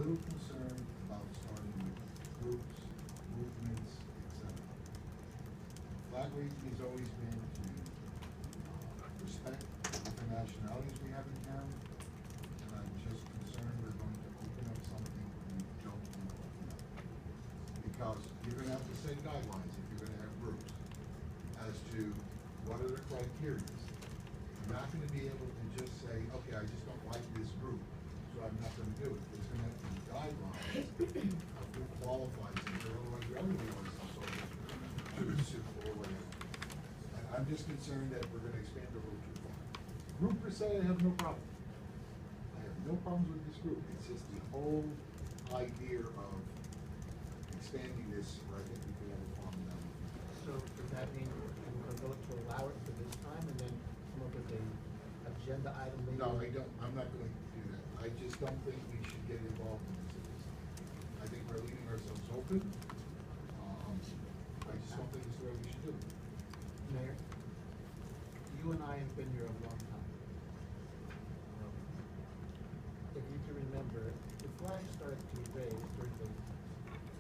little concerned about starting with groups, movements, etc. Flag raising has always been to respect the different nationalities we have in town, and I'm just concerned we're going to open up something we don't want to open up. Because you're going to have to set guidelines if you're going to have groups as to what are the criteria. You're not going to be able to just say, okay, I just don't like this group, so I'm not going to do it. There's going to have to be guidelines of who qualifies, and otherwise you're only going to some sort of or whatever. And I'm just concerned that we're going to expand a little too far. Group per se, I have no problem. I have no problems with this group. It's just the whole idea of expanding this, where I think we can have a farm down. So does that mean we're going to vote to allow it for this time and then come up with a agenda item later? No, I don't. I'm not going to do that. I just don't think we should get involved in this at this time. I think we're leaving ourselves open. I just don't think it's the way we should do it. Mayor, you and I have been here a long time. If you can remember, the flag started to be raised during the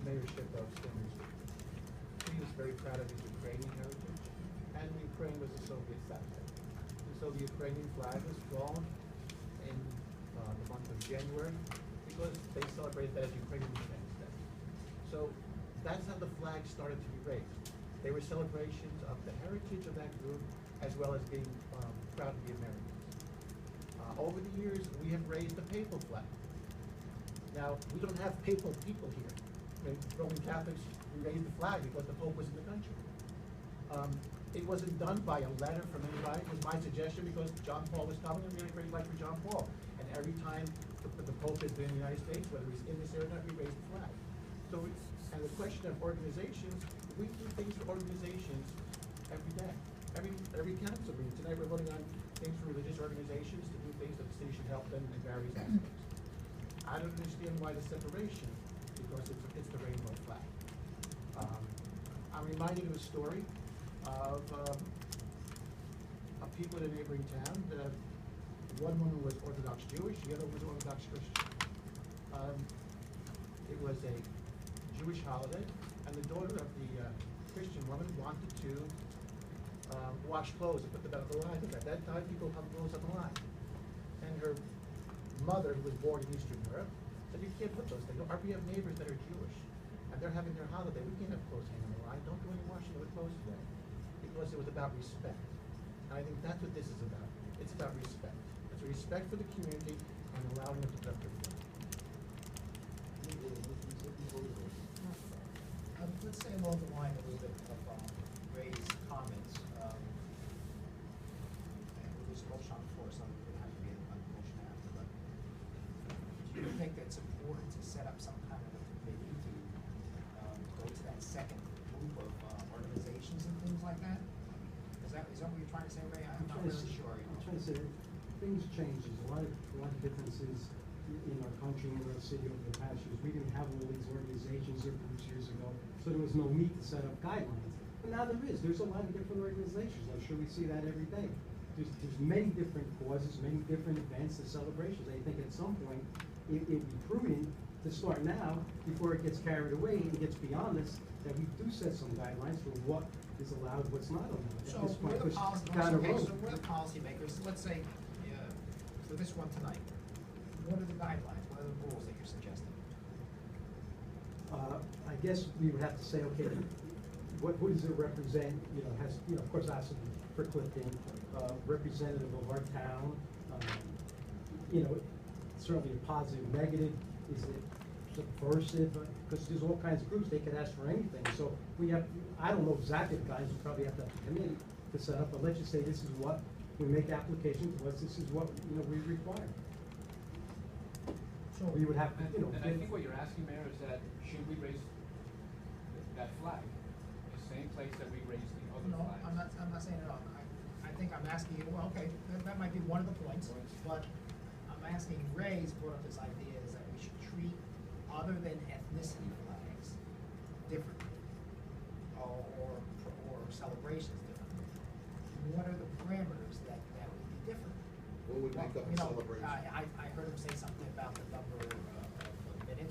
mayorship of Simmons. He was very proud of his Ukrainian heritage, and Ukraine was a Soviet satellite. And so the Ukrainian flag was flown in the month of January because they celebrated that as Ukrainian Independence Day. So that's how the flag started to be raised. They were celebrations of the heritage of that group as well as being proud to be Americans. Over the years, we have raised the papal flag. Now, we don't have papal people here. I mean, Roman Catholics, we raised the flag because the Pope was in the country. It wasn't done by a letter from anybody. It was my suggestion because John Paul was coming and we had a great like for John Paul. And every time the Pope has been in the United States, whether he's in this area or not, we raise the flag. So, and the question of organizations, we do things for organizations every day. Every council meeting. Tonight we're voting on things for religious organizations to do things that the city should help them in various aspects. I don't understand why the separation, because it's the rainbow flag. I'm reminded of a story of people in a neighboring town. One woman was Orthodox Jewish, the other was Orthodox Christian. It was a Jewish holiday, and the daughter of the Christian woman wanted to wash clothes and put them out the line. At that time, people hung clothes on the line. And her mother, who was born in Eastern Europe, said, you can't put those things. We have neighbors that are Jewish, and they're having their holiday. We can't have clothes hanging on the line. Don't do any washing of the clothes today. Because it was about respect. And I think that's what this is about. It's about respect. It's a respect for the community and allowing them to put up their flag. Let's say along the line a little bit of Ray's comments. And we'll just motion on the floor, so it would have to be a motion after. But do you think that's important to set up some kind of a committee to go to that second group of organizations and things like that? Is that what you're trying to say, Ray? I'm not really sure. I'm trying to say things change. There's a lot of differences in our country and in our city over the past years. We didn't have all these organizations or groups years ago, so there was no need to set up guidelines. But now there is. There's a lot of different organizations. I'm sure we see that every day. There's many different causes, many different events and celebrations. I think at some point it would be prudent to start now before it gets carried away and gets beyond this, that we do set some guidelines for what is allowed, what's not allowed. So we're the policymakers. Let's say for this one tonight, what are the guidelines? What are the rules that you're suggesting? I guess we would have to say, okay, who does it represent? Of course, that's for Clifton, representative of our town. Certainly a positive, negative. Is it subversive? Because there's all kinds of groups, they could ask for anything. So I don't know exactly the guys, we probably have to have a committee to set up, but let's just say this is what we make applications to us, this is what we require. So we would have to, And I think what you're asking, Mayor, is that should we raise that flag, the same place that we raised the other flags? I'm not saying it all. I think I'm asking you, well, okay, that might be one of the points, but I'm asking, Ray's brought up this idea is that we should treat other than ethnicity flags differently, or celebrations differently. What are the parameters that would be different? What would make up a celebration? I heard him say something about the number of minutes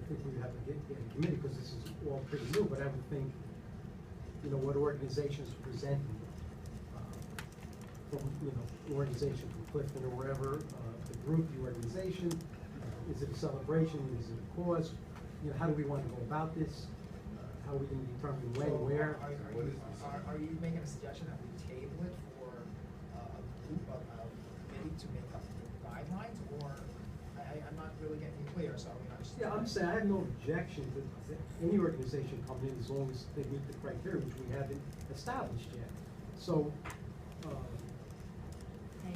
think we have to get a committee, because this is all pretty new, but I would think, you know, what organizations are presenting, from, you know, organization from Clifton or wherever, the group, the organization, is it a celebration, is it a cause? You know, how do we want to go about this? How are we gonna determine when, So, where? Are you making a suggestion that we table it for a group of, a committee to make up the guidelines, or, I'm not really getting you clear, so, you know. Yeah, I'm saying, I have no objection to any organization coming in as long as they meet the criteria, which we haven't established yet. So,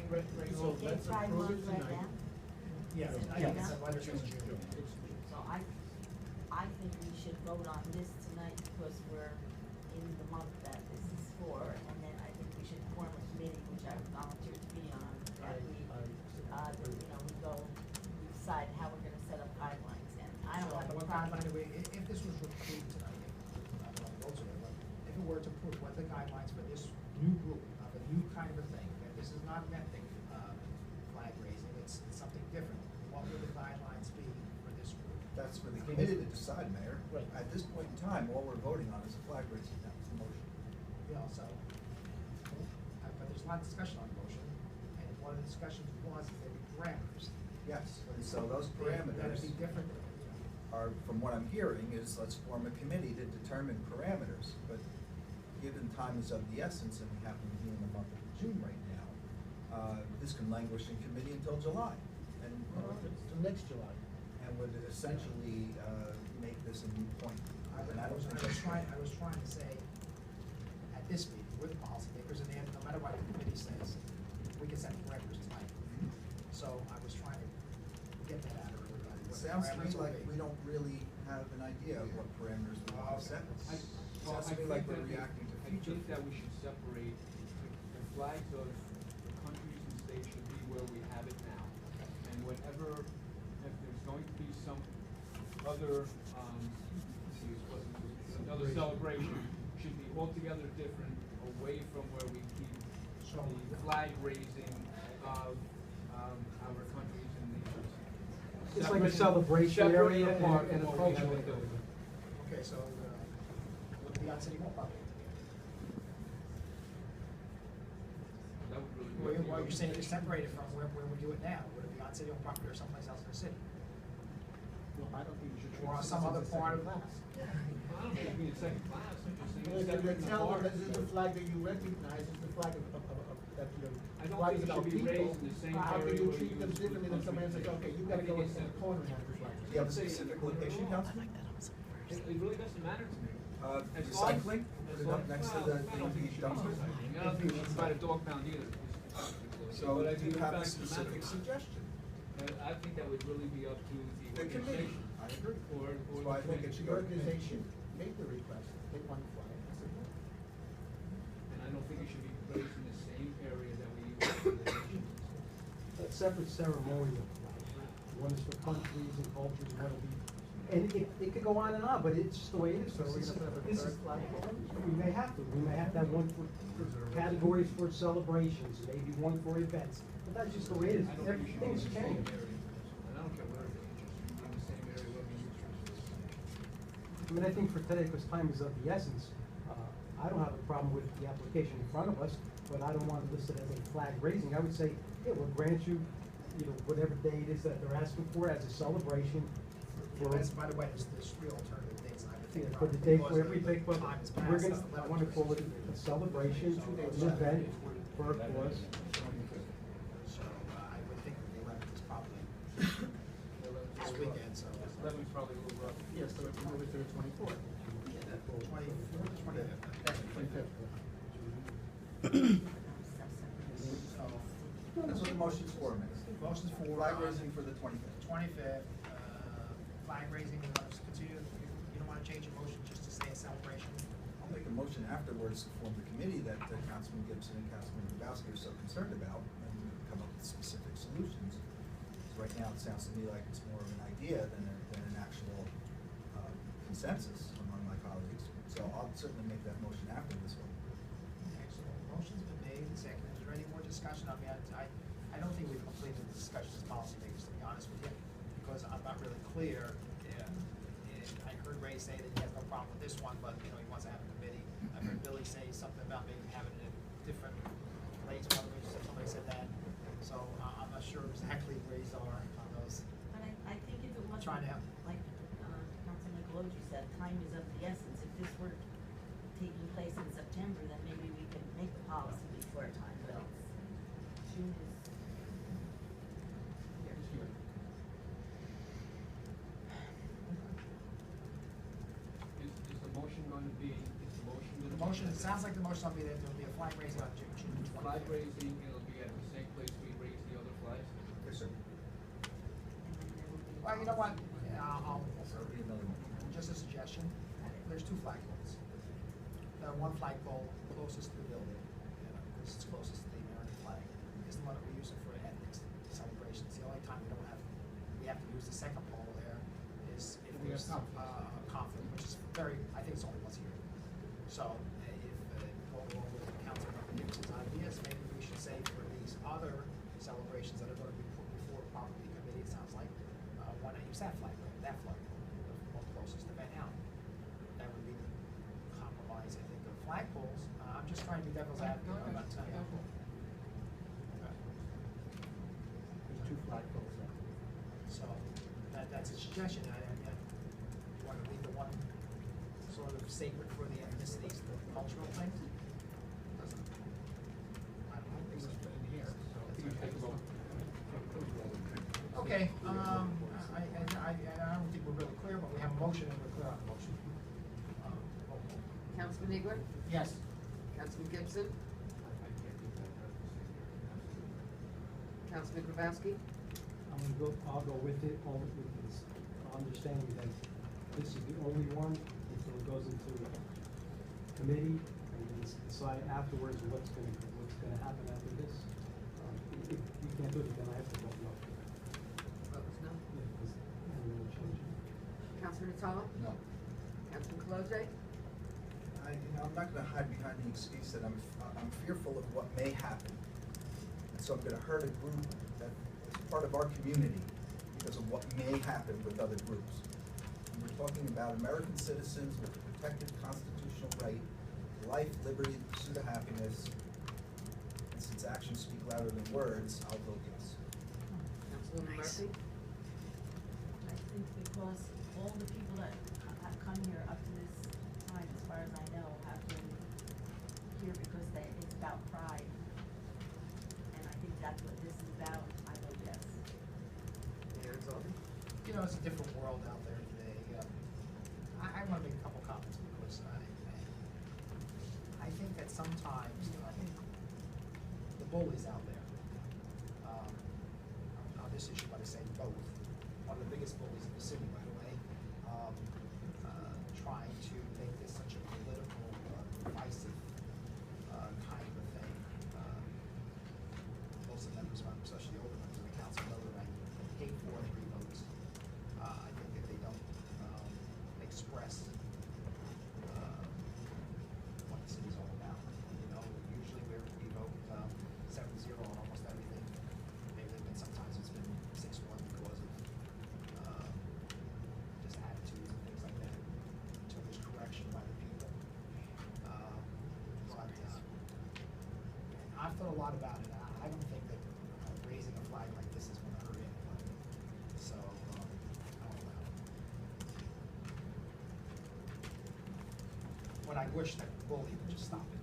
Right, so let's Pride approve it Month right tonight. now? Yeah, Is it I think right it's, now? whether it's in June. So I think we should vote on this tonight because we're in the month that this is for, and then I think we should form a committee, which I volunteer to be on, that we, that, you know, we decide how we're gonna set up guidelines, and I don't have a So what problem. guideline do we, if this was approved tonight, I don't know, votes on it, but if it were to approve, what are the guidelines for this new group, of a new kind of a thing, that this is not ethnic, flag raising, it's something different, what would the guidelines be for this group? That's for the committee to decide, Mayor. Right. At this point in time, all we're voting on is a flag raising motion. You know, so, but there's a lot of discussion on the motion, and one of the discussions was if there be parameters. Yes, and so those That'd parameters be different, you know. are, from what I'm hearing, is let's form a committee to determine parameters. But given time is of the essence, and we happen to be in the month of June right now, this can languish in committee until July. And Till next July. and would essentially make this a moot point. And I don't think that's I was trying to say, at this meeting, with the policymakers, and then, no matter what the committee says, we can set parameters tonight. So I was trying to get that out of everybody. It what the sounds to me parameters will like be. we don't really have an idea of what parameters we want to set. Sounds to me like we're reacting to I future. think that we should separate, the flags of the countries and states should be where we have it now. And whenever, if there's going to be some other, another celebration, should be altogether different, away from where we keep the flag raising of, our countries and nations. it's like a Separate- celebration separate area and apart and a from what we have cultural it doing. area. Okay, so, would it be on city hall property? That would really be. Well, you're saying it's separated from where we do it now, would it be on city hall property or someplace else in the city? Well, I don't think you should treat Or on this some as other a part of. second class. I don't think it'd be in second class, I'm just saying Well, it's if you separate and tell them apart. this is the flag that you recognize, it's the flag of that, you know. I don't flags think it about should be people. raised in the same How can area you where treat you them use differently than somebody else, like, okay, you gotta go in the corner and have the flag? Do you have a specific location, Councilman? It really doesn't matter to me. As long as- Recycling, put as it long- up next to well, the I don't think it should be dumpster. recycling. I don't think it should be by the dog pound either. So But I do think you the have a fact of the matter specific is- suggestion? I think that would really be up to The the committee, organization. I agree. Or That's why I think it the should The go to committee. organization made the request, they want the flag, I said, no. And I don't think it should be placed in the same area that we use for the nations. A separate ceremonial flag. One is for countries and cultures, one will be, and it could go on and on, but it's just the way it is. So we're gonna put up a This third is- flag for them? We may have to have one for categories for celebrations, maybe one for events, but that's just the way it is. I don't think it should be in Things the same change. area. And I don't care where it is, it just should be in the same area where we use it. I mean, I think for today, because time is of the essence, I don't have a problem with the application in front of us, but I don't want it listed as a flag raising. I would say, yeah, we'll grant you, you know, whatever day it is that they're asking for as a celebration. Yeah, that's, by the way, there's three alternative dates, and I would think. Yeah, for the day because for everything, but time has we're passed, gonna, that's I wanna call it a celebration, an event for a cause. So, I would think that the 11th is probably this weekend, so. 11's probably a little rough. Yes, so it's moving to the 24th. 24th, 25th. So, That's what the motion's for, Mayor. motion's for. Flag raising for the 25th. 25th, flag raising, you want to continue, you don't want to change your motion just to say a celebration? I'll make a motion afterwards to form the committee that Councilman Gibson and Councilman Grabowski are so concerned about and come up with specific solutions. So right now, it sounds to me like it's more of an idea than an actual consensus among my colleagues. So I'll certainly make that motion after this one. Okay, so motion's been made and seconded. Is there any more discussion? I mean, I don't think we've completed the discussion as policymakers, to be honest with you, because I'm not really clear. Ray say that he has no problem with this one, but, you know, he wants to have a committee. I heard Billy say something about maybe having it in different place, somebody said that. So, I'm not sure exactly where he's are on those. But I think if it wasn't, Trying to help. like, Councilman Deloge said, time is of the essence. If this were taking place in September, then maybe we could make the policy before time, but June is. Is the motion going to be, The motion, it sounds like the motion will be that there'll be a flag raising on June 20th. flag raising, it'll be at the same place we raise the other flags? Yes, sir. Well, you know what, So it'll be another one. just a suggestion, there's two flagpoles. One flagpole closest to the building, you know, because it's closest to the American flag, is the one that we're using for ethnic celebrations. The only time we have to use the second pole there is if We have there's conflict, which is I think it's only once a year. So, if going along with Councilmember Gibson's ideas, maybe we should say for these other celebrations that are gonna be put before property committee, it sounds like, why not use that flag, the one closest to Van Houten? That would be the compromise, I think, of flagpoles. I'm just trying to be devil's advocate, I'm not telling you. There's two flagpoles there. So, that's a suggestion, I want to leave the one sort of sacred for the ethnicities, the cultural things. Doesn't, I don't know, things are in here, so. I think we take a vote. Okay, I don't think we're really clear, but we have a motion and we're clear on the motion. Roll call. Councilman Eaglin? Yes. Councilman Gibson? I can't do that, that's the same. Councilman Grabowski? I'll go with it, only with this understanding that this is the only one until it goes into committee and then decide afterwards what's gonna happen after this. If you can't do it, then I have to vote no. Vote was no. Yeah, because I'm gonna change it. Councilman Natala? No. Councilman Kalojay? I'm not gonna hide behind the excuse that I'm fearful of what may happen. And so I'm gonna hurt a group that is part of our community because of what may happen with other groups. And we're talking about American citizens with a protected constitutional right, life, liberty, the pursuit of happiness. And since actions speak louder than words, I'll vote yes. Councilwoman Murphy? I think because all the people that have come here up to this time, as far as I know, have been here because it's about pride. And I think that's what this is about. I vote yes. Mayor Zoldi? You know, it's a different world out there today. I want to make a couple comments because I think that sometimes the bullies out there, on this issue, but I say both, one of the biggest bullies in the city, by the way, trying to make this such a political, divisive kind of a thing. Most of the members, especially the older members of the council, know that I hate 4-3 votes. I think that they don't express what the city's all about. You know, usually we vote 7-0 on almost everything. Maybe sometimes it's been 6-1 because of just attitudes and things like that. Until there's correction by the people. But I've thought a lot about it. I don't think that raising a flag like this is going to hurt anybody. So, I don't know. When I wish that bully would just stop it.